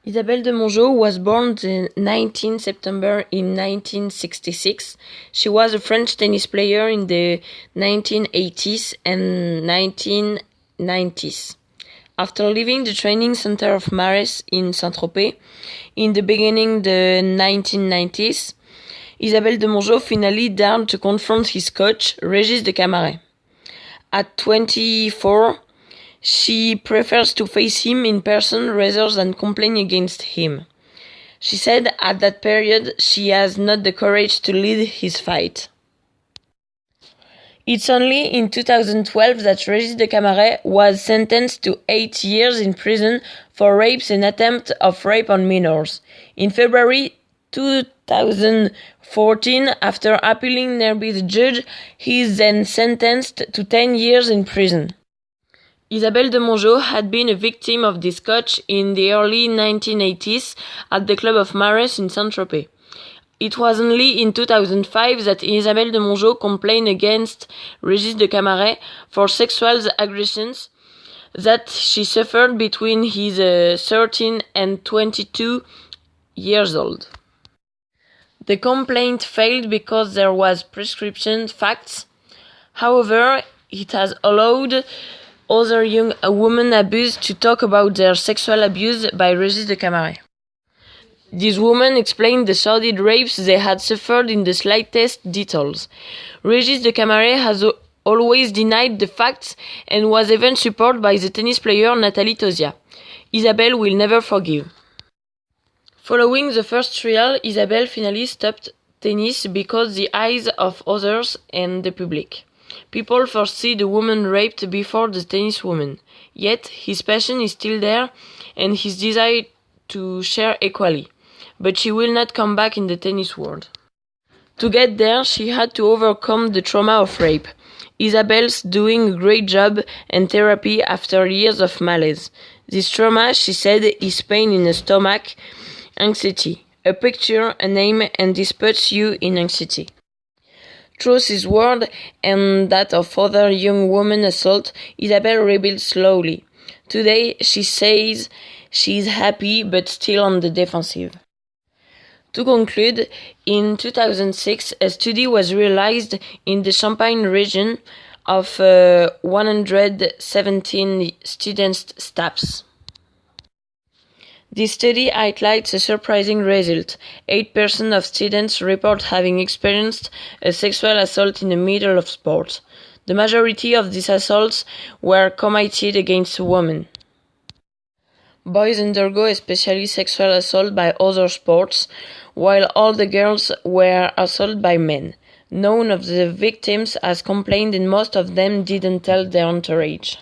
Isabelle Demongeot was born the 19 September in 1966. She was a French tennis player in the 1980s and 1990s. After leaving the training center of Mares in Saint-Tropez in the beginning the 1990s, Isabelle Demongeot finally dared to confront his coach, Régis de Camaret. At 24, she prefers to face him in person rather than complain against him. She said at that period she has not the courage to lead his fight. It's only in 2012 that Régis de Camaret was sentenced to 8 years in prison for rapes and attempt of rape on minors. In February 2014, after appealing nearby the judge, he is then sentenced to 10 years in prison. Isabelle Demongeot had been a victim of this coach in the early 1980s at the club of Mares in Saint-Tropez. It was only in 2005 that Isabelle Demongeot complained against Régis de Camaret for sexual aggressions that she suffered between his 13 and 22 years old. The complaint failed because there was prescription facts. However, it has allowed other young women abused to talk about their sexual abuse by Régis de Camaret. These women explained the sordid rapes they had suffered in the slightest details. Régis de Camaret has always denied the facts and was even supported by the tennis player Nathalie Tauziat. Isabelle will never forgive. Following the first trial, Isabelle finally stopped tennis because the eyes of others and the public. People first see the woman raped before the tennis woman. Yet, his passion is still there and his desire to share equally. But she will not come back in the tennis world. To get there, she had to overcome the trauma of rape. Isabelle's doing a great job and therapy after years of malaise. This trauma, she said, is pain in the stomach, anxiety. A picture, a name, and this puts you in anxiety. Through his word and that of other young women assault, Isabelle rebuilt slowly. Today, she says she is happy but still on the defensive. To conclude, in 2006, a study was realized in the Champagne region of 117 student staffs. This study highlights a surprising result. 8% of students report having experienced a sexual assault in the middle of sport. The majority of these assaults were committed against women. Boys undergo especially sexual assault by other sports, while all the girls were assaulted by men. None of the victims has complained and most of them didn't tell their entourage.